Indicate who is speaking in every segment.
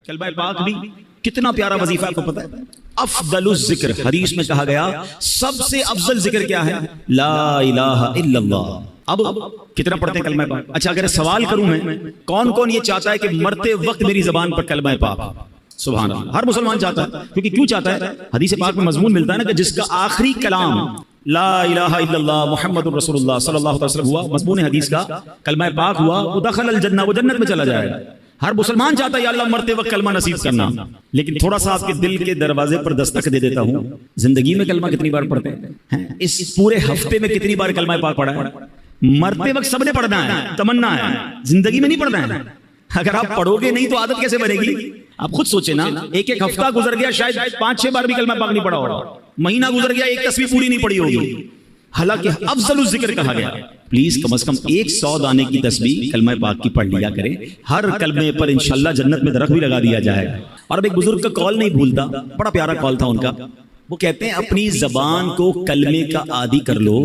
Speaker 1: کلمہ پاک بھی کتنا پیارا وظیفہ کو پتہ ہے؟ افضل الذکر، حدیث میں کہا گیا سب سے افضل ذکر کیا ہے؟ لا الہ الا اللہ۔ اب کتنا پڑھتے ہیں کلمہ پاک؟ اچھا اگر سوال کروں میں، کون کون یہ چاہتا ہے کہ مرتے وقت میری زبان پر کلمہ پاک؟ سبحان اللہ، ہر مسلمان چاہتا ہے۔ کیونکہ کیوں چاہتا ہے؟ حدیث پاک میں مضمون ملتا ہے نا کہ جس کا آخری کلام لا الہ الا اللہ محمد الرسول اللہ صلی اللہ علیہ وسلم ہوا، مضمون حدیث کا کلمہ پاک ہوا، وہ دخل الجنہ، وہ جنت میں چلا جائے گا۔ ہر مسلمان چاہتا ہے یا اللہ مرتے وقت کلمہ نصیب کرنا، لیکن تھوڑا سا آپ کے دل کے دروازے پر دستک دے دیتا ہوں، زندگی میں کلمہ کتنی بار پڑھتے ہیں؟ اس پورے ہفتے میں کتنی بار کلمہ پاک پڑھا ہے؟ مرتے وقت سب نے پڑھنا ہے، تمنا ہے، زندگی میں نہیں پڑھنا ہے۔ اگر آپ پڑھو گے نہیں تو عادت کیسے بنے گی؟ آپ خود سوچیں نا، ایک ایک ہفتہ گزر گیا شاید 5-6 بار بھی کلمہ پاک نہیں پڑھا ہوگا، مہینہ گزر گیا ایک تسبیح پوری نہیں پڑھی ہوگی، حالانکہ افضل الذکر کہا گیا۔ پلیز کم از کم 100 دانے کی تسبیح کلمہ پاک کی پڑھ لیا کریں، ہر کلمے پر انشاءاللہ جنت میں درخت بھی لگا دیا جائے گا۔ اور اب ایک بزرگ کا کال نہیں بھولتا، بڑا پیارا کال تھا ان کا، وہ کہتے ہیں اپنی زبان کو کلمے کا عادی کر لو،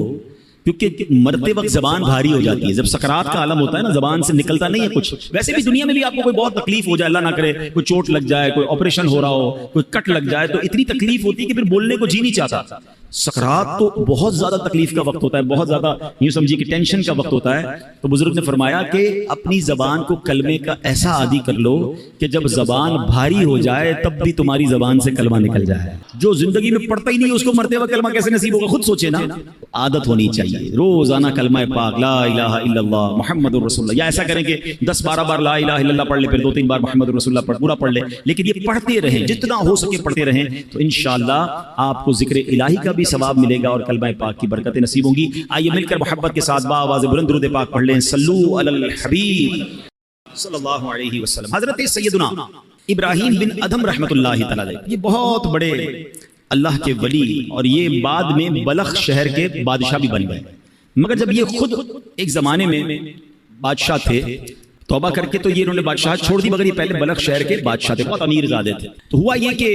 Speaker 1: کیونکہ مرتے وقت زبان بھاری ہو جاتی ہے۔ جب سکرات کا عالم ہوتا ہے نا، زبان سے نکلتا نہیں ہے کچھ۔ ویسے بھی دنیا میں بھی آپ کو کوئی بہت تکلیف ہو جائے، اللہ نہ کرے کوئی چوٹ لگ جائے، کوئی آپریشن ہو رہا ہو، کوئی کٹ لگ جائے، تو اتنی تکلیف ہوتی ہے کہ پھر بولنے کو جی نہیں چاہتا۔ سکرات تو بہت زیادہ تکلیف کا وقت ہوتا ہے، بہت زیادہ یوں سمجھیے کہ ٹینشن کا وقت ہوتا ہے۔ تو بزرگ نے فرمایا کہ اپنی زبان کو کلمے کا ایسا عادی کر لو کہ جب زبان بھاری ہو جائے تب بھی تمہاری زبان سے کلمہ نکل جائے۔ جو زندگی میں پڑھتا ہی نہیں اس کو مرتے وقت کلمہ کیسے نصیب ہوگا؟ خود سوچے نا، عادت ہونی چاہیے روزانہ کلمہ پاک لا الہ الا اللہ محمد الرسول اللہ، یا ایسا کریں کہ 10-12 بار لا الہ الا اللہ پڑھ لے، پھر 2-3 بار محمد الرسول اللہ پورا پڑھ لے، لیکن یہ پڑھتے رہیں، جتنا ہو سکے پڑھتے رہیں، تو انشاءاللہ آپ کو ذکر الہی کا بھی ثواب ملے گا اور کلمہ پاک کی برکتیں نصیب ہوں گی۔ آئیے مل کر محبت کے ساتھ باآواز بلند درود پاک پڑھ لیں، صلو علی الحبیب صلی اللہ علیہ وسلم۔ حضرت سیدنا ابراہیم بن ادھم رحمۃ اللہ تعالی علیہ، یہ بہت بڑے اللہ کے ولی، اور یہ بعد میں بلخ شہر کے بادشاہ بھی بن گئے، مگر جب یہ خود ایک زمانے میں بادشاہ تھے، توبہ کر کے تو یہ انہوں نے بادشاہ چھوڑ دی، مگر یہ پہلے بلخ شہر کے بادشاہ تھے، بہت امیر زادے تھے۔ تو ہوا یہ کہ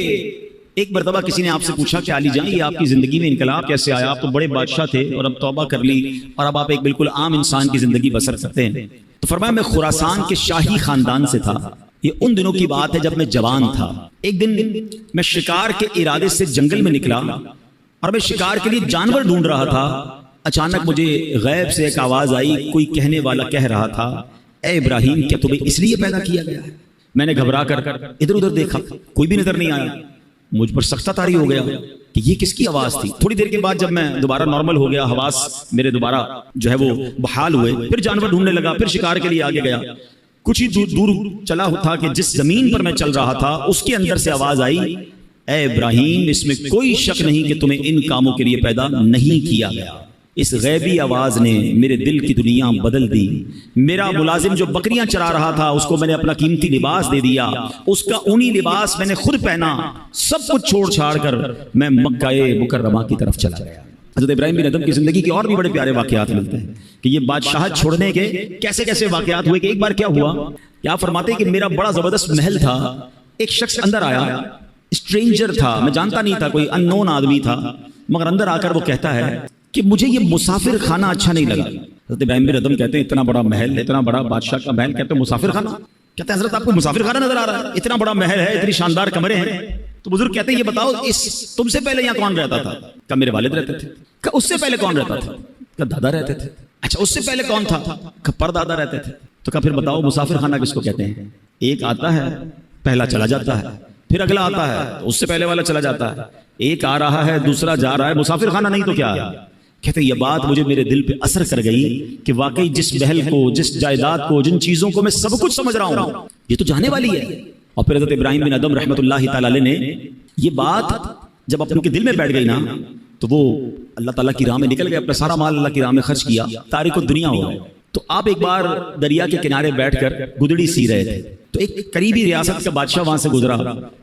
Speaker 1: ایک مرتبہ کسی نے آپ سے پوچھا کہ علی جان، یہ آپ کی زندگی میں انقلاب کیسے آیا؟ آپ تو بڑے بادشاہ تھے اور اب توبہ کر لی اور اب آپ ایک بالکل عام انسان کی زندگی بسر کرتے ہیں۔ تو فرمایا میں خراسان کے شاہی خاندان سے تھا، یہ ان دنوں کی بات ہے جب میں جوان تھا۔ ایک دن میں شکار کے ارادے سے جنگل میں نکلا اور میں شکار کے لیے جانور ڈھونڈ رہا تھا، اچانک مجھے غیب سے ایک آواز آئی، کوئی کہنے والا کہہ رہا تھا، اے ابراہیم کیا تمہیں اس لیے پیدا کیا گیا ہے؟ میں نے گھبرا کر ادھر ادھر دیکھا، کوئی بھی نظر نہیں آیا، مجھ پر سخت طاری ہو گیا کہ یہ کس کی آواز تھی۔ تھوڑی دیر کے بعد جب میں دوبارہ نارمل ہو گیا، حواس میرے دوبارہ جو ہے وہ بحال ہوئے، پھر جانور ڈھونڈنے لگا، پھر شکار کے لیے آگے گیا۔ کچھ ہی دور چلا تھا کہ جس زمین پر میں چل رہا تھا اس کے اندر سے آواز آئی، اے ابراہیم اس میں کوئی شک نہیں کہ تمہیں ان کاموں کے لیے پیدا نہیں کیا گیا۔ اس غیبی آواز نے میرے دل کی دنیا بدل دی۔ میرا ملازم جو بکریاں چرا رہا تھا اس کو میں نے اپنا قیمتی لباس دے دیا، اس کا اونی لباس میں نے خود پہنا، سب کچھ چھوڑ چھاڑ کر میں مکہ مکرمہ کی طرف چلا گیا۔ حضرت ابراہیم بن ادھم کی زندگی کے اور بھی بڑے پیارے واقعات ملتے ہیں کہ یہ بادشاہت چھوڑنے کے کیسے کیسے واقعات ہوئے۔ کہ ایک بار کیا ہوا، کیا فرماتے کہ میرا بڑا زبردست محل تھا، ایک شخص اندر آیا، اسٹرینجر تھا، میں جانتا نہیں تھا، کوئی ان نون آدمی تھا، مگر اندر آ کر وہ کہتا ہے کہ مجھے یہ مسافر خانہ اچھا نہیں لگا۔ حضرت ابراہیم بن ادھم کہتے ہیں اتنا بڑا محل، اتنا بڑا بادشاہ کا محل، کہتے ہیں مسافر خانہ؟ کہتے ہیں حضرت آپ کو مسافر خانہ نظر آ رہا ہے؟ اتنا بڑا محل ہے، اتنی شاندار کمرے ہیں۔ تو بزرگ کہتے ہیں یہ بتاؤ تم سے پہلے یہاں کون رہتا تھا؟ کہ میرے والد رہتے تھے۔ کہ اس سے پہلے کون رہتا تھا؟ کہ دادا رہتے تھے۔ اچھا اس سے پہلے کون تھا؟ کہ پردادا رہتے تھے۔ تو کہ پھر بتاؤ مسافر خانہ کس کو کہتے ہیں؟ ایک آتا ہے پہلا چلا جاتا ہے، پھر اگلا آتا ہے اس سے پہلے والا چلا جاتا ہے، ایک آ رہا ہے دوسرا جا رہا ہے، مسافر خانہ نہیں تو کیا ہے؟ کہتے ہیں یہ بات مجھے میرے دل پہ اثر کر گئی کہ واقعی جس محل کو، جس جائیداد کو، جن چیزوں کو میں سب کچھ سمجھ رہا ہوں یہ تو جانے والی ہے۔ اور پھر حضرت ابراہیم بن ادھم رحمۃ اللہ تعالی علیہ نے یہ بات جب اپنے کے دل میں بیٹھ گئی نا، تو وہ اللہ تعالیٰ کی راہ میں نکل گئے، اپنا سارا مال اللہ کی راہ میں خرچ کیا، تارک الدنیا ہو گئے۔ تو آپ ایک بار دریا کے کنارے بیٹھ کر گدڑی سی رہے تھے، تو ایک قریبی ریاست کا بادشاہ وہاں سے گزرا،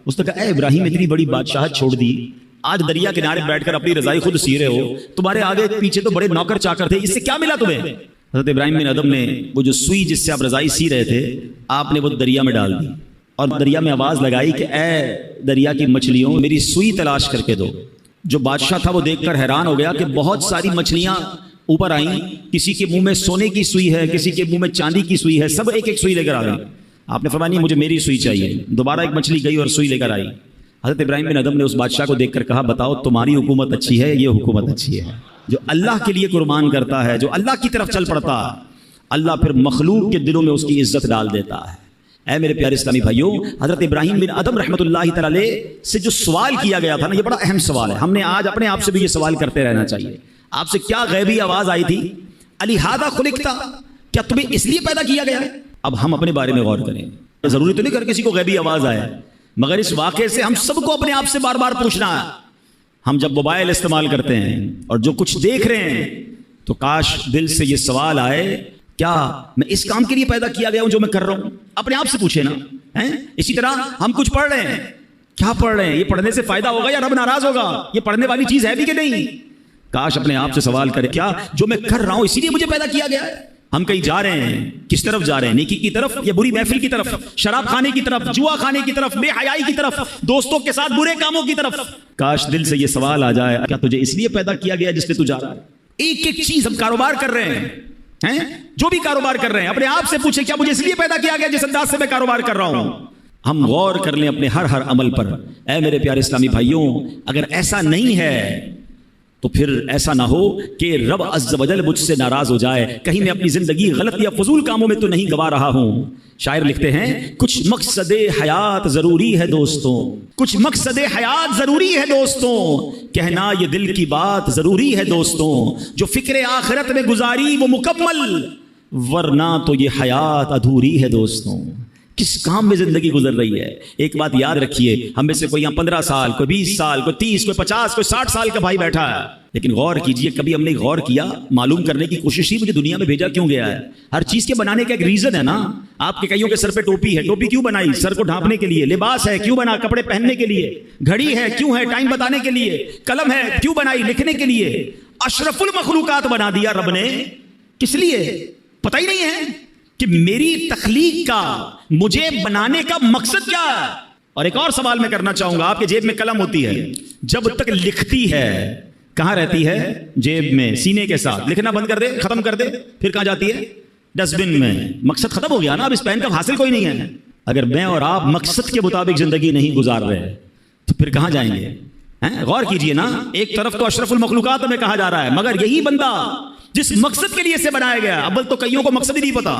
Speaker 1: اس نے کہا اے ابراہیم اتنی بڑی بادشاہت چھوڑ دی، آج دریا کنارے بیٹھ کر اپنی رضائی خود سی رہے ہو، تمہارے آگے پیچھے تو بڑے نوکر چاکر تھے، اس سے کیا ملا تمہیں؟ حضرت ابراہیم بن ادھم نے وہ جو سوئی جس سے آپ رضائی سی رہے تھے، آپ نے وہ دریا میں ڈال دی اور دریا میں آواز لگائی کہ اے دریا کی مچھلیوں میری سوئی تلاش کر کے دو۔ جو بادشاہ تھا وہ دیکھ کر حیران ہو گیا کہ بہت ساری مچھلیاں اوپر آئیں، کسی کے منہ میں سونے کی سوئی ہے، کسی کے منہ میں چاندی کی سوئی ہے، سب ایک ایک سوئی لے کر آ گئی۔ آپ نے فرمایا نہیں مجھے میری سوئی چاہیے. دوبارہ ایک مچھلی گئی اور سوئی لے کر آئی. حضرت ابراہیم بن ادم نے اس بادشاہ کو دیکھ کر کہا بتاؤ تمہاری حکومت اچھی ہے یہ حکومت اچھی ہے؟ جو اللہ کے لیے قربان کرتا ہے, جو اللہ کی طرف چل پڑتا ہے, اللہ پھر مخلوق کے دلوں میں اس کی عزت ڈال دیتا ہے. اے میرے پیارے اسلامی بھائیوں, حضرت ابراہیم بن ادم رحمۃ اللہ تعالی سے جو سوال کیا گیا تھا نا, یہ بڑا اہم سوال ہے. ہم نے آج اپنے آپ سے بھی یہ سوال کرتے رہنا چاہیے. آپ سے کیا غیبی آواز آئی تھی؟ الہذا خلقتا, کیا تمہیں اس لیے پیدا کیا گیا ہے؟ اب ہم اپنے بارے میں غور کریں. ضروری تو نہیں کر کسی کو غیبی آواز آئے, مگر اس واقعے سے ہم سب کو اپنے آپ سے بار بار پوچھنا ہے. ہم جب موبائل استعمال کرتے ہیں اور جو کچھ دیکھ رہے ہیں تو کاش دل سے یہ سوال آئے, کیا میں اس کام کے لیے پیدا کیا گیا ہوں جو میں کر رہا ہوں؟ اپنے آپ سے پوچھے نا. اسی طرح ہم کچھ پڑھ رہے ہیں, کیا پڑھ رہے ہیں؟ یہ پڑھنے سے فائدہ ہوگا یا رب ناراض ہوگا؟ یہ پڑھنے والی چیز ہے بھی کہ نہیں؟ کاش اپنے آپ سے سوال کرے, کیا جو میں کر رہا ہوں اسی لیے مجھے پیدا کیا گیا ہے؟ ہم کہیں جا رہے ہیں, کس طرف جا رہے ہیں؟ نیکی کی طرف یا بری محفل کی طرف؟ شراب کھانے کی طرف, جوا کھانے کی طرف, بے حیائی کی طرف, دوستوں کے ساتھ برے کاموں کی طرف؟ کاش دل سے یہ سوال آ جائے, کیا تجھے اس لیے پیدا کیا گیا جس پہ تو جا رہا ہے؟ ایک ایک چیز ہم کاروبار کر رہے ہیں, جو بھی کاروبار کر رہے ہیں اپنے آپ سے پوچھیں کیا مجھے اس لیے پیدا کیا گیا جس انداز سے میں کاروبار کر رہا ہوں؟ ہم غور کر لیں اپنے ہر عمل پر. اے میرے پیارے اسلامی بھائیوں, اگر ایسا نہیں ہے تو پھر ایسا نہ ہو کہ رب عز و جل مجھ سے ناراض ہو جائے, کہیں میں اپنی زندگی غلط یا فضول کاموں میں تو نہیں گوا رہا ہوں. شاعر لکھتے ہیں کچھ مقصد حیات ضروری ہے دوستوں, کچھ مقصد حیات ضروری ہے دوستوں, کہنا یہ دل کی بات ضروری ہے دوستوں, جو فکر آخرت میں گزاری وہ مکمل, ورنہ تو یہ حیات ادھوری ہے دوستوں. کس کام میں زندگی گزر رہی ہے؟ ایک بات یاد رکھیے, ہم میں سے کوئی یہاں 15 سال, کوئی 20 سال, کوئی 30, کوئی 50, کوئی 60 سال کا بھائی بیٹھا ہے, لیکن غور کیجئے کبھی ہم نے غور کیا, معلوم کرنے کی کوشش ہی مجھے دنیا میں بھیجا کیوں گیا ہے؟ ہر چیز کے بنانے کا ایک ریزن ہے نا. آپ کے کئیوں کے سر پہ ٹوپی ہے, ٹوپی کیوں بنائی؟ سر کو ڈھانپنے کے لیے. لباس ہے کیوں بنا؟ کپڑے پہننے کے لیے. گھڑی ہے کیوں ہے؟ ٹائم بتانے کے لیے. قلم ہے کیوں بنائی؟ لکھنے کے لیے. اشرف المخلوقات بنا دیا رب نے, کس لیے؟ پتہ ہی نہیں ہے کہ میری تخلیق کا, مجھے بنانے کا مقصد کیا ہے. اور ایک اور سوال میں کرنا چاہوں گا, آپ کے جیب میں قلم ہوتی ہے, جب تک لکھتی ہے کہاں رہتی ہے؟ جیب میں, سینے کے ساتھ. لکھنا بند کر دے, ختم کر دے, پھر کہاں جاتی ہے؟ ڈسٹ بن میں. مقصد ختم ہو گیا نا, اب اس پین کا حاصل کوئی نہیں ہے. اگر میں اور آپ مقصد کے مطابق زندگی نہیں گزار رہے تو پھر کہاں جائیں گے؟ غور کیجئے نا, ایک طرف تو اشرف المخلوقات میں کہا جا رہا ہے, مگر یہی بندہ جس مقصد کے لیے سے بنایا گیا, اول تو کئیوں کو مقصد ہی نہیں پتا,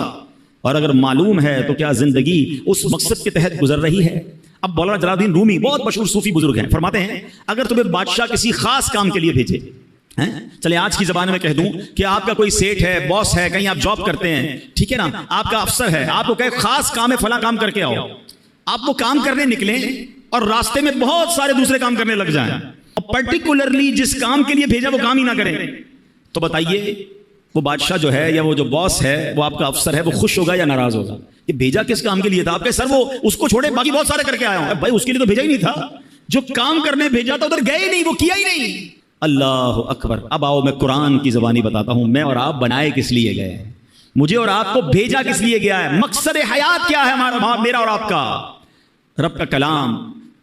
Speaker 1: اور اگر معلوم ہے تو کیا زندگی اس مقصد کے تحت گزر رہی ہے؟ اب مولانا جلال الدین رومی بہت مشہور صوفی بزرگ ہیں, فرماتے ہیں اگر تمہیں بادشاہ کسی خاص کام کے لیے بھیجے, چلے آج کی زبان میں کہہ دوں کہ آپ کا کوئی سیٹ ہے, باس ہے, کہیں آپ جاب کرتے ہیں, ٹھیک ہے نا, آپ کا افسر ہے, آپ کو کہے خاص کام ہے, فلاں کام کر کے آؤ, آپ وہ کام کرنے نکلیں اور راستے میں بہت سارے دوسرے کام کرنے لگ جائیں, اور پرٹیکولرلی جس کام کے لیے بھیجا وہ کام ہی نہ کریں, تو بتائیے وہ بادشاہ جو ہے یا وہ جو باس ہے, وہ آپ کا افسر ہے, وہ خوش ہوگا یا ناراض ہوگا؟ یہ بھیجا کس کام کے لیے تھا؟ آپ کے سر وہ اس کو چھوڑے باقی بہت سارے کر کے آیا ہوں. بھائی اس کے لیے تو بھیجا ہی نہیں تھا, جو کام کرنے بھیجا تھا ادھر گئے ہی نہیں, وہ کیا ہی نہیں. اللہ اکبر. اب آؤ میں قرآن کی زبانی بتاتا ہوں, میں اور آپ بنائے کس لیے گئے ہیں, مجھے اور آپ کو بھیجا کس لیے گیا ہے, مقصد حیات کیا ہے ہمارا, میرا اور آپ کا؟ رب کا کلام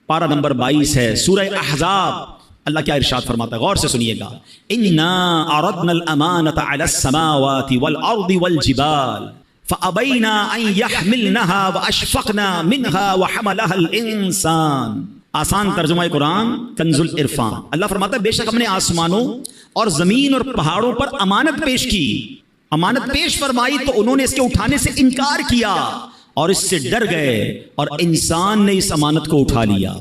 Speaker 1: پارہ نمبر 22 ہے, سورہ احزاب. اللہ کیا ارشاد فرماتا ہے, غور سے سنیے گا. اِنَّا عَرَضْنَا الْأَمَانَةَ عَلَى السَّمَاوَاتِ وَالْأَرْضِ وَالْجِبَالِ فَأَبَيْنَا أَن يَحْمِلْنَهَا وَأَشْفَقْنَا مِنْهَا وَحَمَلَهَا الْإِنسَانُ. آسان ترجمہ قرآن کنز العرفان. اللہ فرماتا ہے بے شک ہم نے آسمانوں اور زمین اور پہاڑوں پر امانت پیش کی, امانت پیش فرمائی تو انہوں نے اس کے اٹھانے سے انکار کیا اور اس سے ڈر گئے, اور انسان نے اس امانت کو اٹھا لیا.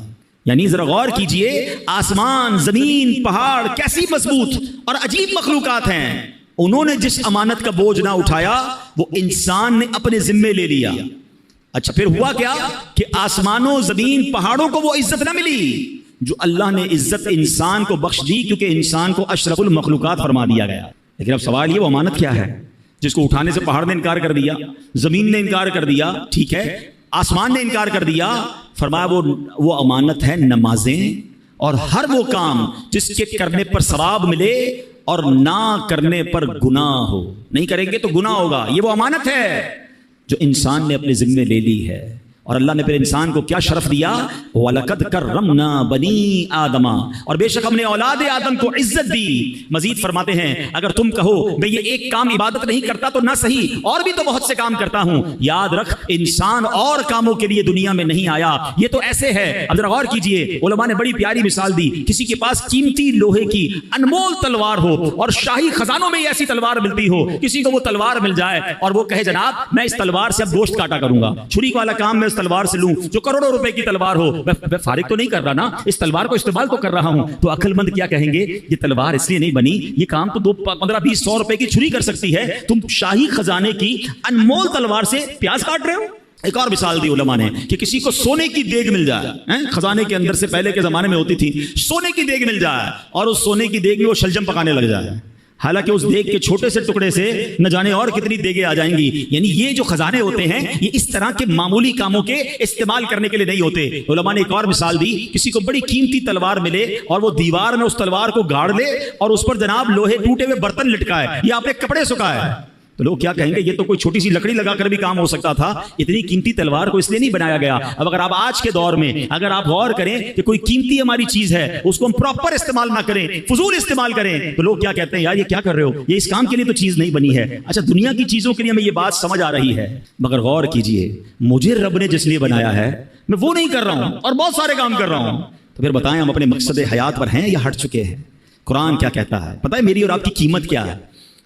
Speaker 1: یعنی ذرا غور کیجئے, آسمان, زمین, پہاڑ کیسی مضبوط اور عجیب مخلوقات ہیں, انہوں نے جس امانت کا بوجھ نہ اٹھایا وہ انسان نے اپنے ذمے لے لیا. اچھا پھر ہوا کیا کہ آسمانوں, زمین, پہاڑوں کو وہ عزت نہ ملی جو اللہ نے عزت انسان کو بخش دی, کیونکہ انسان کو اشرف المخلوقات فرما دیا گیا. لیکن اب سوال یہ, وہ امانت کیا ہے جس کو اٹھانے سے پہاڑ نے انکار کر دیا, زمین نے انکار کر دیا, ٹھیک ہے, آسمان نے انکار کر دیا. فرمایا وہ امانت ہے نمازیں اور ہر وہ کام جس کے کرنے پر ثواب ملے اور نہ کرنے پر گناہ ہو. نہیں کریں گے تو گناہ ہوگا. یہ وہ امانت ہے جو انسان نے اپنے ذمے لے لی ہے, اور اللہ نے پھر انسان کو کیا شرف دیا؟ وَلَقَدْ كَرَّمْنَا بَنِي آدَمَ، اور بے شک ہم نے اولاد آدم کو عزت دی۔ مزید فرماتے ہیں اگر تم کہو میں یہ ایک کام عبادت نہیں کرتا تو نہ صحیح، اور بھی تو بہت سے کام کرتا ہوں، یاد رکھ انسان اور کاموں کے لیے دنیا میں نہیں آیا، یہ تو ایسے ہے۔ اب ذرا غور کیجئے، علماء نے بڑی پیاری مثال دی، کسی کے پاس قیمتی لوہے کی انمول تلوار ہو اور شاہی خزانوں میں ایسی تلوار ملتی ہو، کسی کو وہ تلوار مل جائے اور وہ کہے جناب میں اس تلوار سے اب گوشت کاٹا کروں گا، چھری والا کام میں اس تلوار سے لوں، جو کروڑوں روپے کی تلوار ہو، میں فارغ تو نہیں کر رہا نا، اس تلوار کو استعمال تو کر رہا ہوں۔ تو عقل مند کیا کہیں گے؟ یہ تلوار اس لیے نہیں بنی، یہ کام تو 15-20-100 روپے کی چھری کر سکتی ہے، تم شاہی خزانے کی انمول تلوار سے پیاز کاٹ رہے ہو۔ ایک اور مثال دی علماء نے کہ کسی کو سونے کی دیگ مل جائے، خزانے کے اندر سے پہلے کے زمانے میں ہوتی تھی، سونے کی دیگ مل جائے اور اس سونے کی دیگ میں وہ شلجم پکانے لگ جائے، حالانکہ اس دیگ کے چھوٹے سے ٹکڑے سے نہ جانے اور کتنی دیگیں آ جائیں گی۔ یعنی یہ جو خزانے ہوتے ہیں یہ اس طرح کے معمولی کاموں کے استعمال کرنے کے لیے نہیں ہوتے۔ علماء نے ایک اور مثال دی، کسی کو بڑی قیمتی تلوار ملے اور وہ دیوار میں اس تلوار کو گاڑ لے اور اس پر جناب لوہے ٹوٹے ہوئے برتن لٹکائے یا اپنے کپڑے سکھائے، تو لوگ کیا کہیں گے؟ یہ تو کوئی چھوٹی سی لکڑی لگا کر بھی کام ہو سکتا تھا، اتنی قیمتی تلوار کو اس لیے نہیں بنایا گیا۔ اب اگر آپ آج کے دور میں اگر آپ غور کریں کہ کوئی قیمتی ہماری چیز ہے اس کو ہم پراپر استعمال نہ کریں، فضول استعمال کریں، تو لوگ کیا کہتے ہیں؟ یار یہ کیا کر رہے ہو، یہ اس کام کے لیے تو چیز نہیں بنی ہے۔ اچھا دنیا کی چیزوں کے لیے ہمیں یہ بات سمجھ آ رہی ہے، مگر غور کیجئے مجھے رب نے جس لیے بنایا ہے میں وہ نہیں کر رہا ہوں اور بہت سارے کام کر رہا ہوں، تو پھر بتائیں ہم اپنے مقصد حیات پر ہیں یا ہٹ چکے ہیں؟ قرآن کیا کہتا ہے پتہ ہے؟ میری اور آپ کی قیمت کیا ہے؟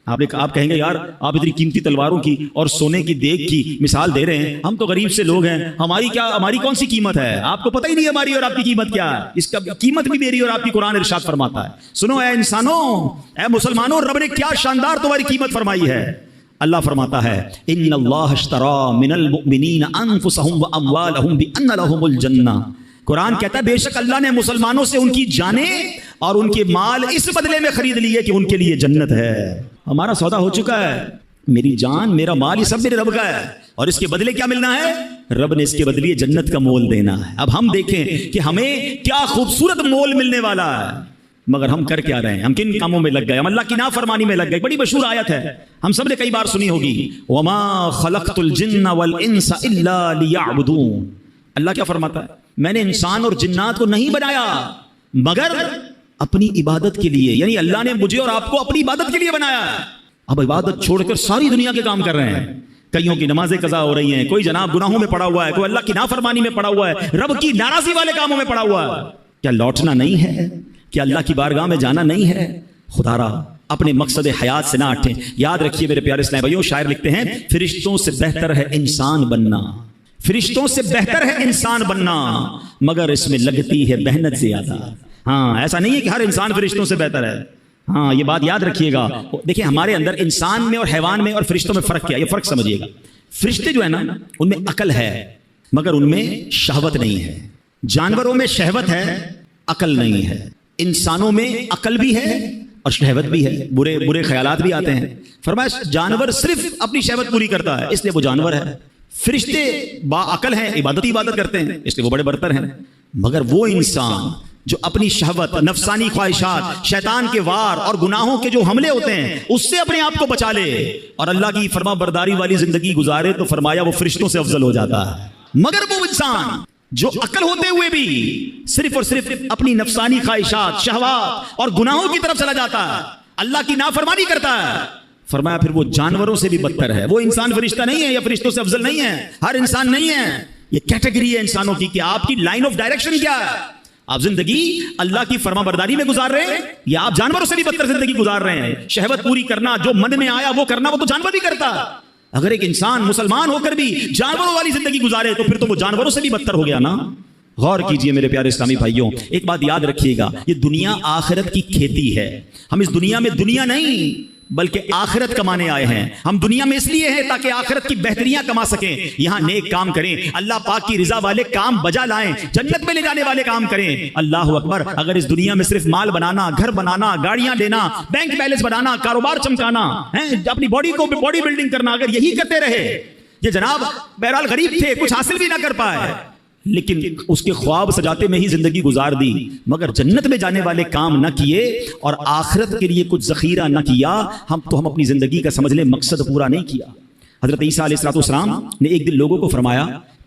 Speaker 1: آپ کہیں گے یار آپ اتنی قیمتی تلواروں کی اور سونے کی دیگ کی مثال دے رہے ہیں، ہم تو غریب سے لوگ ہیں، ہماری کون سی قیمت ہے؟ آپ کو پتہ ہی نہیں ہماری اور آپ کی قیمت کیا ہے۔ اس کا قیمت بھی میری اور آپ کی قرآن ارشاد فرماتا ہے۔ سنو اے انسانوں، اے مسلمانوں، رب نے کیا شاندار تمہاری قیمت فرمائی ہے۔ اللہ فرماتا ہے ان اللہ اشترى من المؤمنین انفسهم واموالهم بان لهم الجنہ، قرآن کہتا ہے بے شک اللہ نے مسلمانوں سے ان کی جانیں اور ان کے مال اس بدلے میں خرید لیے کہ ان کے لیے جنت ہے۔ ہمارا سودا ہو چکا ہے، میری جان میرا مال یہ سب میرے رب کا ہے، اور اس کے بدلے کیا ملنا ہے؟ رب نے اس کے بدلے جنت کا مول دینا ہے۔ اب ہم دیکھیں کہ ہمیں کیا خوبصورت مول ملنے والا ہے، مگر ہم کر کیا رہے ہیں؟ ہم کن کاموں میں لگ گئے؟ ہم اللہ کی نافرمانی میں لگ گئے۔ بڑی مشہور آیت ہے، ہم سب نے کئی بار سنی ہوگی، وما خلقت الجن والانس الا ليعبدون۔ اللہ کیا فرماتا ہے؟ میں نے انسان اور جنات کو نہیں بنایا مگر اپنی عبادت کے لیے، یعنی اللہ نے مجھے اور آپ کو اپنی عبادت کے لیے بنایا۔ اب عبادت چھوڑ کر ساری دنیا کے کام کر رہے ہیں، کئیوں کی نمازیں قضا ہو رہی ہیں، کوئی جناب گناہوں میں پڑا ہوا ہے، کوئی اللہ کی نافرمانی میں پڑا ہوا ہے، رب کی ناراضی والے کاموں میں پڑا ہوا ہے۔ کیا لوٹنا نہیں ہے؟ کیا اللہ کی بارگاہ میں جانا نہیں ہے؟ خدا را اپنے مقصد حیات سے نہ ہٹیں۔ یاد رکھیے میرے پیارے اسلام بھائیوں، شاعر لکھتے ہیں فرشتوں سے بہتر ہے انسان بننا، فرشتوں سے بہتر ہے انسان بننا، مگر اس میں لگتی ہے محنت زیادہ۔ ہاں ایسا نہیں ہے کہ ہر انسان فرشتوں سے بہتر ہے، ہاں یہ بات یاد رکھیے گا۔ دیکھیں ہمارے اندر انسان میں اور حیوان میں اور فرشتوں میں فرق کیا ہے، یہ فرق سمجھیے گا۔ فرشتے جو ہے نا ان میں عقل ہے مگر ان میں شہوت نہیں ہے، جانوروں میں شہوت ہے عقل نہیں ہے، انسانوں میں عقل بھی ہے اور شہوت بھی ہے، برے خیالات بھی آتے ہیں۔ فرمایا جانور صرف اپنی شہوت پوری کرتا ہے اس لیے وہ جانور ہے، فرشتے با عقل ہیں، عبادت کرتے ہیں اس لیے وہ بڑے برتر ہیں، مگر وہ انسان جو اپنی شہوت، نفسانی خواہشات، شیطان کے وار اور گناہوں کے جو حملے ہوتے ہیں اس سے اپنے آپ کو بچا لے اور اللہ کی فرما برداری والی زندگی گزارے تو فرمایا وہ فرشتوں سے افضل ہو جاتا ہے۔ مگر وہ انسان جو عقل ہوتے ہوئے بھی صرف اور صرف اپنی نفسانی خواہشات، شہوات اور گناہوں کی طرف چلا جاتا ہے، اللہ کی نافرمانی کرتا ہے، فرمایا پھر وہ جانوروں سے بھی بدتر ہے۔ وہ انسان فرشتہ نہیں ہے یا فرشتوں سے افضل نہیں ہے، ہر انسان نہیں ہے، یہ کیٹیگری ہے انسانوں کی کہ آپ کی لائن آف ڈائریکشن کیا ہے۔ آپ زندگی اللہ کی فرما برداری میں گزار رہے ہیں یا آپ جانوروں سے بھی بدتر زندگی گزار رہے ہیں؟ شہوت پوری کرنا، جو من میں آیا وہ کرنا، وہ تو جانور بھی کرتا۔ اگر ایک انسان مسلمان ہو کر بھی جانوروں والی زندگی گزارے تو پھر تو وہ جانوروں سے بھی بدتر ہو گیا نا۔ غور کیجئے میرے پیارے اسلامی بھائیوں، ایک بات یاد رکھیے گا، یہ دنیا آخرت کی کھیتی ہے۔ ہم اس دنیا میں دنیا نہیں بلکہ آخرت کمانے آئے ہیں۔ ہم دنیا میں اس لیے ہیں تاکہ آخرت کی بہتریاں کما سکیں، یہاں نیک کام کریں، اللہ پاک کی رضا والے کام بجا لائیں، جنت میں لے جانے والے کام کریں۔ اللہ اکبر، اگر اس دنیا میں صرف مال بنانا، گھر بنانا، گاڑیاں لینا، بینک بیلنس بنانا، کاروبار چمکانا، اپنی باڈی کو باڈی بلڈنگ کرنا، اگر یہی کرتے رہے، یہ جناب بہرحال غریب تھے، کچھ حاصل بھی نہ کر پائے لیکن اس کے خواب سجاتے میں ہی زندگی گزار دی، مگر جنت میں جانے والے کام نہ کیے اور آخرت کے لیے کچھ ذخیرہ نہ کیا، ہم اپنی زندگی کا سمجھ لیں مقصد پورا نہیں کیا۔ حضرت عیسیٰ علیہ السلام نے ایک دن لوگوں کو فرمایا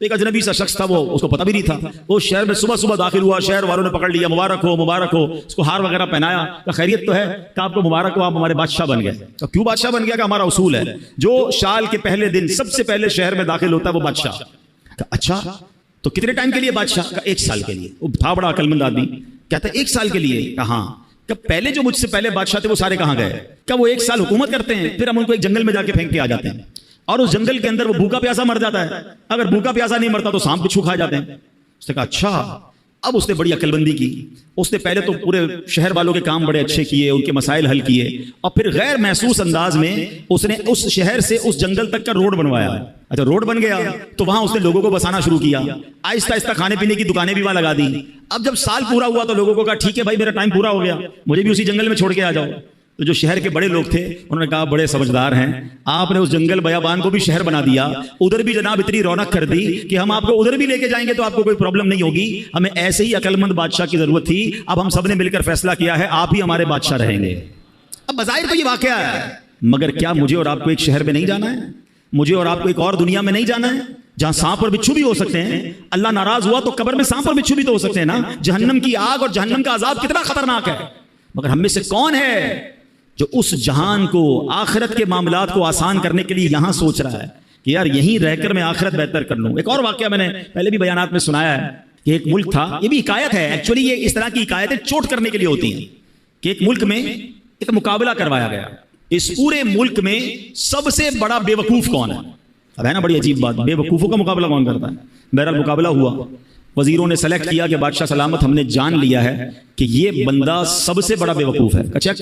Speaker 1: ایک اجنبی سا شخص تھا, وہ اس کو پتہ بھی نہیں تھا. وہ شہر میں صبح صبح داخل ہوا, شہر والوں نے پکڑ لیا, مبارک ہو مبارک ہو, اس کو ہار وغیرہ پہنایا, کہ خیریت تو ہے؟ کہ آپ کو مبارک ہو, آپ ہمارے بادشاہ بن گئے. تو کیوں بادشاہ بن گیا؟ کہ ہمارا اصول ہے جو سال کے پہلے دن سب سے پہلے شہر میں داخل ہوتا ہے وہ بادشاہ. اچھا تو کتنے ٹائم کے لیے بادشاہ؟ کا 1 سال کے لیے. وہ تھا بڑا عقل مند آدمی, کہتا ہے 1 سال کے لیے؟ کہاں؟ کہ پہلے جو مجھ سے پہلے بادشاہ تھے وہ سارے کہاں گئے؟ کہ وہ 1 سال حکومت کرتے ہیں, پھر ہم ان کو ایک جنگل میں جا کے پھینک کے آ جاتے ہیں, اور اس جنگل کے اندر وہ بھوکا پیاسا مر جاتا ہے. اگر بھوکا پیاسا نہیں مرتا تو سانپ بچھو کھا جاتے ہیں. اس نے کہا اچھا. اب اس نے بڑی عقل بندی کی. اس نے پہلے تو پورے شہر والوں کے کام بڑے اچھے کیے, ان کے مسائل حل کیے, اور پھر غیر محسوس انداز میں اس نے اس شہر سے اس جنگل تک کا روڈ بنوایا. اچھا روڈ بن گیا تو وہاں اس نے لوگوں کو بسانا شروع کیا, آہستہ آہستہ کھانے پینے کی دکانیں بھی وہاں لگا دی. اب جب سال پورا ہوا تو لوگوں کو کہا ٹھیک ہے بھائی میرا ٹائم پورا ہو گیا, مجھے بھی اسی جنگل میں چھوڑ کے آ جاؤ. تو جو شہر کے بڑے لوگ تھے انہوں نے کہا بڑے سمجھدار ہیں آپ نے اس جنگل بیابان کو بھی شہر بنا دیا, ادھر بھی جناب اتنی رونق کر دی کہ ہم آپ کو ادھر بھی لے کے جائیں گے تو آپ کو کوئی پرابلم نہیں ہوگی. ہمیں ایسے ہی عقل مند بادشاہ کی ضرورت تھی, اب ہم سب نے مل کر فیصلہ کیا ہے آپ ہی ہمارے بادشاہ رہیں گے. اب بظاہر تو یہ واقعہ ہے, مگر کیا مجھے اور آپ کو ایک شہر میں نہیں جانا ہے؟ مجھے اور آپ کو ایک اور دنیا میں نہیں جانا ہے جہاں سانپ اور بچھو بھی ہو سکتے ہیں؟ اللہ ناراض ہوا تو قبر میں سانپ اور بچھو بھی تو ہو سکتے ہیں نا. جہنم کی آگ اور جہنم کا عذاب کتنا خطرناک ہے, مگر ہم میں سے کون ہے جو اس جہان کو, آخرت کے معاملات کو آسان کرنے کے لیے یہاں سوچ رہا ہے کہ یار یہیں رہ کر میں آخرت بہتر کر لوں. ایک اور واقعہ میں نے پہلے بھی بیانات میں سنایا ہے کہ ایک ملک تھا, یہ بھی حکایت ہے ایکچولی, یہ اس طرح کی حکایتیں چوٹ کرنے کے لیے ہوتی ہیں, کہ ایک ملک میں ایک مقابلہ کروایا گیا. اس پورے ملک میں سب سے بڑا بے وقوف کون ہے؟ اب ہے نا بڑی عجیب بات, بے وقوفوں کا مقابلہ کون کرتا ہے؟ بہرحال مقابلہ ہوا, وزیروں نے سلیکٹ کیا کہ بادشاہ سلامت ہم نے جان لیا ہے کہ یہ بندہ سب سے بڑا بے وقوف ہے. چیک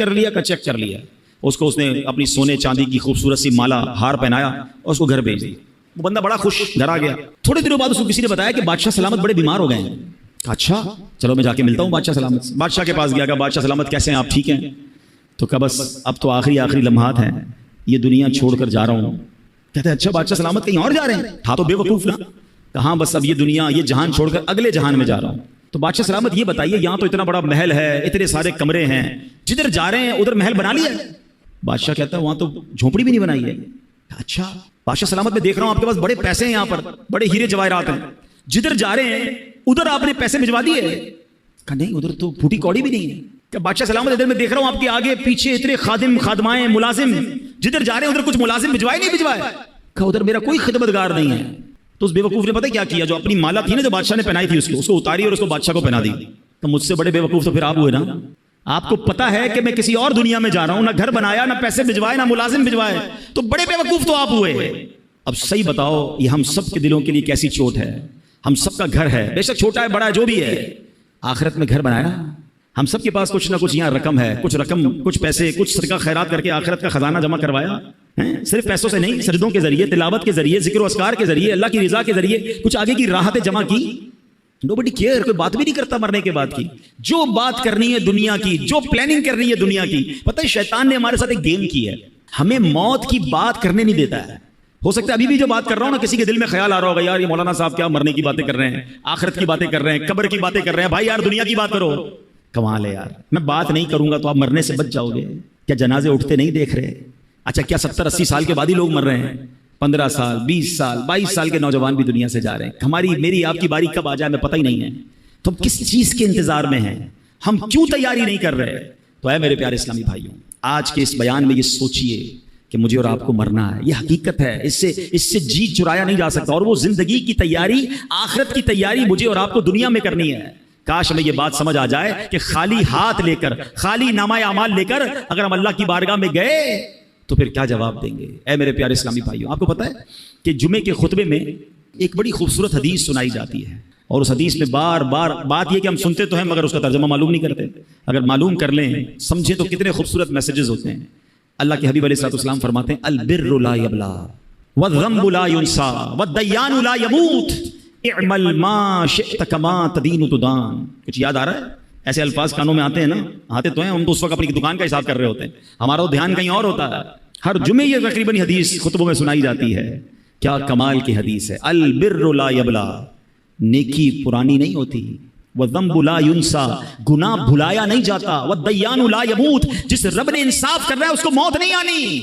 Speaker 1: کر لیا, اس کو اس نے اپنی سونے چاندی کی خوبصورت سی مالا ہار پہنایا اور اس کو گھر بھیج دیا. وہ بندہ بڑا خوش گھر آ گیا. تھوڑے دنوں بعد اس کو کسی نے بتایا کہ بادشاہ سلامت بڑے بیمار ہو گئے ہیں. اچھا چلو میں جا کے ملتا ہوں بادشاہ سلامت سے. بادشاہ کے پاس گیا کہ بادشاہ سلامت کیسے ہیں آپ, ٹھیک ہیں؟ تو کہا بس اب تو آخری لمحات ہیں, یہ دنیا چھوڑ کر جا رہا ہوں. کہتے ہیں اچھا بادشاہ سلامت کہیں اور جا رہے ہیں؟ تھا تو بے وقوف نا. کہاں بس اب یہ دنیا یہ جہان چھوڑ کر اگلے جہان میں جا رہا ہوں. تو بادشاہ سلامت یہ بتائیے یہاں تو اتنا بڑا محل ہے, اتنے سارے کمرے ہیں, جدھر جا رہے ہیں ادھر محل بنا لیا ہے؟ بادشاہ کہتا ہے وہاں تو جھونپڑی بھی نہیں بنائی ہے. اچھا بادشاہ سلامت میں دیکھ رہا ہوں آپ کے پاس بڑے پیسے ہیں, یہاں پر بڑے ہیرے جواہرات ہیں, جدھر جا رہے ہیں ادھر آپ نے پیسے بھجوا دیے؟ کہا نہیں ادھر تو پھوٹی کوڑی بھی نہیں ہے. کہ بادشاہ سلامت ادھر میں دیکھ رہا ہوں آپ کے آگے پیچھے اتنے خادم خادمائیں ملازم, جدھر جا رہے ہیں ادھر کچھ ملازم بھجوائے نہیں بھجوائے؟ کہا ادھر میرا کوئی خدمتگار نہیں ہے. تو اس بے وقوف نے پتہ کیا کیا, جو اپنی مالا تھی نا جو بادشاہ نے پہنائی تھی اس کو اتاری اور اس کو بادشاہ کو پہنا دی. تو مجھ سے بڑے بے وقوف تو پھر آپ ہوئے نا. آپ کو پتا ہے کہ میں کسی اور دنیا میں جا رہا ہوں, نہ گھر بنایا, نہ پیسے بھجوائے, نہ ملازم بھجوائے, تو بڑے بے وقوف تو آپ ہوئے. اب صحیح بتاؤ یہ ہم سب کے دلوں کے لیے کیسی چوٹ ہے؟ ہم سب کا گھر ہے, بے شک چھوٹا ہے بڑا ہے جو بھی ہے, آخرت میں گھر بنایا. ہم سب کے پاس کچھ نہ کچھ یہاں رقم ہے, کچھ پیسے, کچھ صدقہ خیرات کر کے آخرت کا خزانہ جمع کروایا. صرف پیسوں سے نہیں, سجدوں کے ذریعے, تلاوت کے ذریعے, ذکر و اذکار کے ذریعے, اللہ کی رضا کے ذریعے کچھ آگے کی راحتیں جمع کی. نوبڈی کیئر, کوئی بات بھی نہیں کرتا مرنے کے بعد کی. جو بات کرنی ہے دنیا کی, جو پلاننگ کرنی ہے دنیا کی. پتہ ہے شیطان نے ہمارے ساتھ ایک گیم کی ہے, ہمیں موت کی بات کرنے نہیں دیتا ہے. ہو سکتا ہے ابھی بھی جو بات کر رہا ہوں نا کسی کے دل میں خیال آ رہا ہوگا یار یہ مولانا صاحب کیا مرنے کی باتیں کر رہے ہیں, آخرت کی باتیں کر رہے ہیں, قبر کی باتیں کر رہے ہیں. بھائی یار دنیا کی بات کرو. کمال ہے یار, میں بات نہیں کروں گا تو آپ مرنے سے بچ جاؤ گے. کیا جنازے اٹھتے نہیں دیکھ رہے؟ اچھا کیا 70-80 سال کے بعد ہی لوگ مر رہے ہیں؟ 15 سال 20 سال 22 سال کے نوجوان بھی دنیا سے جا رہے ہیں. ہماری میری آپ کی باری کب آ جائے ہمیں پتہ ہی نہیں ہے. تو ہم کس چیز کے انتظار میں ہیں؟ ہم کیوں تیاری نہیں کر رہے؟ تو اے میرے پیارے اسلامی بھائیوں, آج کے اس بیان میں یہ سوچئے کہ مجھے اور آپ کو مرنا ہے, یہ حقیقت ہے, اس سے جی چرایا نہیں جا سکتا. اور وہ زندگی کی تیاری, آخرت کی تیاری مجھے اور آپ کو دنیا میں کرنی ہے. کاش ہمیں یہ بات سمجھ آ جائے کہ خالی ہاتھ لے کر, خالی نامہ اعمال لے کر اگر ہم اللہ کی بارگاہ میں گئے تو پھر کیا جواب دیں گے؟ اے میرے پیارے اسلامی بھائیوں, آپ کو پتہ ہے کہ جمعے کے خطبے میں ایک بڑی خوبصورت حدیث سنائی جاتی ہے, اور اس حدیث میں بار بار بات یہ کہ ہم سنتے تو ہیں مگر اس کا ترجمہ معلوم نہیں کرتے. اگر معلوم کر لیں, سمجھیں تو کتنے خوبصورت میسیجز ہوتے ہیں. اللہ کے حبیب علیہ الصلوۃ والسلام فرماتے ہیں البر لا یبلا والذنب لا ینسا والدیان لا یموت اعمل ما شئت کما تدین تدان. کچھ یاد آ رہا ہے؟ ایسے الفاظ کانوں میں آتے ہیں نا, آتے تو ہیں, ہم تو اس وقت اپنی دکان کا حساب کر رہے ہوتے ہیں, ہمارا تو دھیان کہیں اور ہوتا ہے. ہر جمعے یہ تقریباً حدیث خطبوں میں سنائی جاتی ہے. کیا کمال کی حدیث ہے. البر لا یبلا, نیکی پرانی نہیں ہوتی. والذنب لا ینسا, گناہ بھلایا نہیں جاتا. والدیان لا یموت, جس رب نے انصاف کر رہا ہے اس کو موت نہیں آنی.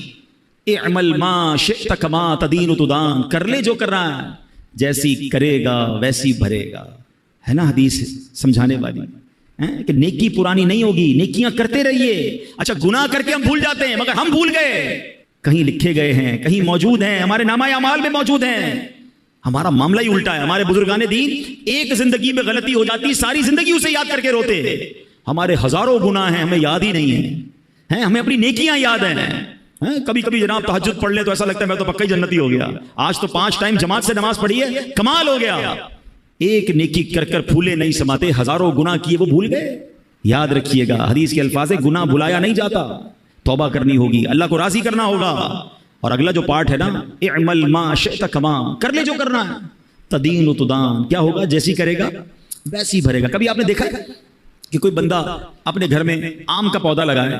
Speaker 1: اعمل ما شئت کما تدین تدان, کر لے جو کر رہا ہے, جیسی کرے گا ویسی بھرے گا، ہے نا حدیث سمجھانے والی کہ نیکی پرانی نہیں ہوگی، نیکیاں کرتے رہیے۔ اچھا گناہ کر کے ہم بھول جاتے ہیں، مگر ہم بھول گئے، کہیں لکھے گئے ہیں، کہیں موجود ہیں، ہمارے نامہ اعمال میں موجود ہیں۔ ہمارا معاملہ ہی الٹا ہے۔ ہمارے بزرگان دین ایک زندگی میں غلطی ہو جاتی، ساری زندگی اسے یاد کر کے روتے۔ ہمارے ہزاروں گناہ ہیں، ہمیں یاد ہی نہیں ہیں، ہمیں اپنی نیکیاں یاد ہیں۔ کبھی کبھی جناب تہجد پڑھ لیں تو ایسا لگتا ہے میں تو پکا ہی جنتی ہو گیا، آج تو 5 ٹائم جماعت سے نماز پڑھی ہے، کمال ہو گیا۔ ایک نیکی کر کر پھولے نہیں سماتے، ہزاروں گناہ کیے وہ بھول گئے۔ یاد رکھیے گا حدیث کے الفاظ ہے، گناہ بھلایا نہیں جاتا، توبہ کرنی ہوگی، اللہ کو راضی کرنا ہوگا۔ اور اگلا جو پارٹ ہے نا، اعمل ما شئت کما، کر لے جو کرنا ہے، تدین و تدان، کیا ہوگا جیسی کرے گا ویسی بھرے گا۔ کبھی آپ نے دیکھا ہے کہ کوئی بندہ اپنے گھر میں آم کا پودا لگائے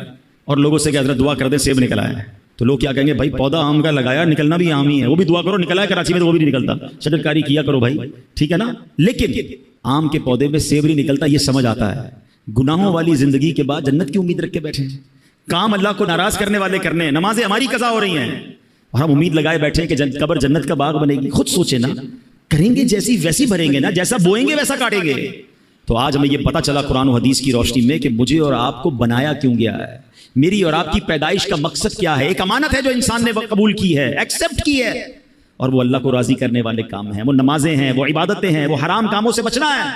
Speaker 1: اور لوگوں سے کہ حضرت دعا کر دے سیب نکل آیا ہے، تو لوگ کیا کہیں گے، بھائی پودا آم کا لگایا، نکلنا بھی آم ہی ہے، وہ بھی دعا کرو نکلا ہے، کراچی میں تو وہ بھی نہیں نکلتا، شجر کاری کیا کرو بھائی، ٹھیک ہے نا۔ لیکن آم کے پودے میں سیب نہیں نکلتا، یہ سمجھ آتا ہے۔ گناہوں والی زندگی کے بعد جنت کی امید رکھ کے بیٹھے ہیں، کام اللہ کو ناراض کرنے والے کرنے ہیں، نمازیں ہماری قضا ہو رہی ہیں اور ہم امید لگائے بیٹھے ہیں کہ قبر جنت کا باغ بنے گی۔ خود سوچے نا، کریں گے جیسی ویسی بھریں گے نا، جیسا بوئیں گے ویسا کاٹیں گے۔ تو آج ہمیں یہ پتا چلا قرآن و حدیث کی روشنی میں کہ مجھے اور آپ کو بنایا کیوں گیا ہے، میری اور آپ کی پیدائش کا مقصد کیا ہے۔ ایک امانت ہے جو انسان نے قبول کی ہے، ایکسپٹ کی ہے، اور وہ اللہ کو راضی کرنے والے کام ہیں، وہ نمازیں ہیں، وہ عبادتیں ہیں، وہ حرام کاموں سے بچنا ہے۔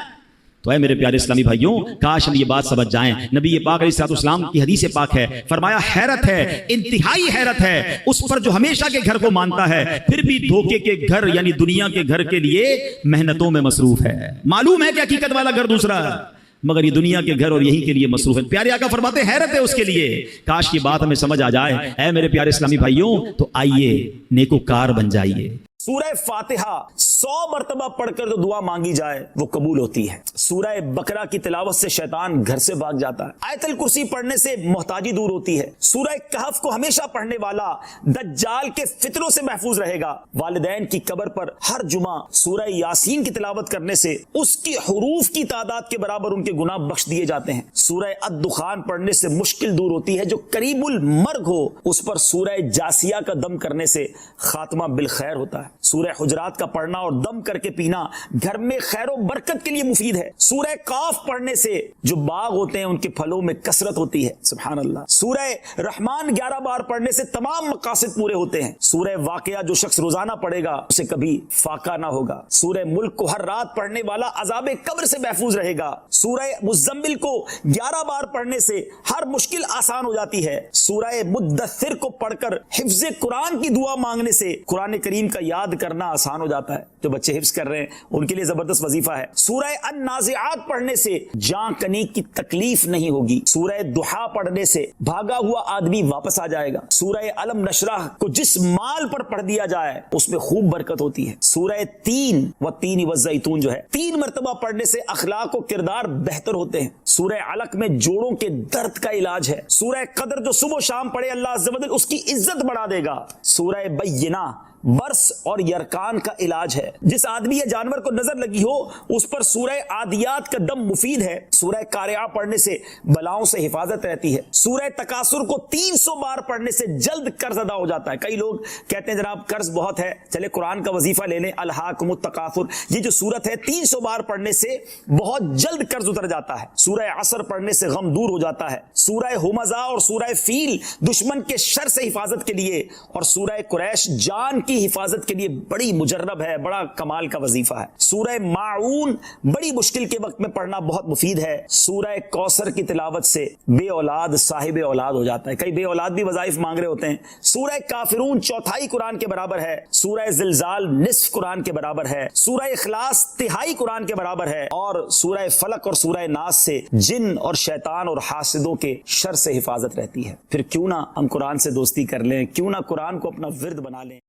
Speaker 1: تو اے میرے پیارے اسلامی بھائیوں، کاش ہم یہ بات سمجھ جائیں۔ نبی پاک علیہ الصلوۃ والسلام کی حدیث پاک ہے، فرمایا حیرت ہے، انتہائی حیرت ہے اس پر جو ہمیشہ کے گھر کو مانتا ہے، پھر بھی دھوکے کے گھر یعنی دنیا کے گھر کے لیے محنتوں میں مصروف ہے۔ معلوم ہے کہ حقیقت والا گھر دوسرا ہے، مگر یہ دنیا کے گھر اور یہی کے لیے مصروف ہے۔ پیارے آقا فرماتے ہیں حیرت ہے اس کے لیے۔ کاش یہ بات ہمیں سمجھ آ جائے۔ اے میرے پیارے اسلامی بھائیوں، تو آئیے نیکوکار بن جائیے۔
Speaker 2: سورہ فاتحہ 100 مرتبہ پڑھ کر جو دعا مانگی جائے وہ قبول ہوتی ہے۔ سورہ بقرہ کی تلاوت سے شیطان گھر سے بھاگ جاتا ہے۔ آیت الکرسی پڑھنے سے محتاجی دور ہوتی ہے۔ سورہ کہف کو ہمیشہ پڑھنے والا دجال کے فتنوں سے محفوظ رہے گا۔ والدین کی قبر پر ہر جمعہ سورہ یاسین کی تلاوت کرنے سے اس کی حروف کی تعداد کے برابر ان کے گناہ بخش دیے جاتے ہیں۔ سورہ الدخان پڑھنے سے مشکل دور ہوتی ہے۔ جو قریب المرگ ہو اس پر سورہ جاسیہ کا دم کرنے سے خاتمہ بالخیر ہوتا ہے۔ سورہ حجرات کا پڑھنا اور دم کر کے پینا گھر میں خیر و برکت کے لیے مفید ہے۔ سورہ قاف پڑھنے سے جو باغ ہوتے ہیں ان کے پھلوں میں کثرت ہوتی ہے، سبحان اللہ۔ سورہ رحمان 11 بار پڑھنے سے تمام مقاصد پورے ہوتے ہیں۔ سورہ واقعہ جو شخص روزانہ پڑھے گا اسے کبھی فاقہ نہ ہوگا۔ سورہ ملک کو ہر رات پڑھنے والا عذاب قبر سے محفوظ رہے گا۔ سورہ مزمل کو 11 بار پڑھنے سے ہر مشکل آسان ہو جاتی ہے۔ سورہ مدثر کو پڑھ کر حفظ قرآن کی دعا مانگنے سے قرآن کریم کا یاد کرنا آسان ہو جاتا ہے۔ جو بچے حفظ کر رہے ہیں ان کے لیے زبردست وظیفہ ہے۔ سورہ النازعات پڑھنے سے جاں کنی کی تکلیف نہیں ہوگی۔ سورہ دحا پڑھنے سے بھاگا ہوا آدمی واپس آ جائے گا۔ سورہ علم نشرح کو جس مال پر پڑھ دیا جائے اس میں خوب برکت ہوتی ہے۔ سورہ تین والتین والزیتون جو ہے 3 مرتبہ پڑھنے سے اخلاق و کردار بہتر ہوتے ہیں۔ سورہ علق میں جوڑوں کے درد کا علاج ہے۔ سورہ قدر جو صبح و شام پڑھے اللہ عز و جل اس کی عزت بڑھا دے گا۔ سورہ بینہ برس اور یرکان کا علاج ہے۔ جس آدمی یا جانور کو نظر لگی ہو اس پر سورہ عادیات کا دم مفید ہے۔ سورہ قارعہ پڑھنے سے بلاؤں سے حفاظت رہتی ہے۔ سورہ تکاثر کو 300 بار پڑھنے سے جلد قرض ادا ہو جاتا ہے۔ کئی لوگ کہتے ہیں جناب قرض بہت ہے، چلے قرآن کا وظیفہ لے لیں، الہاکم التکاثر، یہ جو سورت ہے 300 بار پڑھنے سے بہت جلد قرض اتر جاتا ہے۔ سورہ عصر پڑھنے سے غم دور ہو جاتا ہے۔ سورہ ہمزہ اور سورہ فیل دشمن کے شر سے حفاظت کے لیے، اور سورہ قریش جان کی حفاظت کے لیے بڑی مجرب ہے، بڑا کمال کا وظیفہ ہے۔ سورہ ماعون بڑی مشکل کے وقت میں پڑھنا بہت مفید ہے۔ سورہ کوثر کی تلاوت سے بے اولاد صاحب اولاد ہو جاتا ہے۔ کئی بے اولاد بھی وظائف مانگ رہے ہوتے ہیں۔ سورہ کافرون 1/4 قرآن کے برابر ہے۔ سورہ زلزال نصف قرآن کے برابر ہے۔ سورہ اخلاص 1/3 قرآن کے برابر ہے، اور سورہ فلق اور سورہ ناس سے جن اور شیطان اور حاسدوں کے شر سے حفاظت رہتی ہے۔ پھر کیوں نہ ہم قرآن سے دوستی کر لیں، کیوں نہ قرآن کو اپنا ورد بنا لیں۔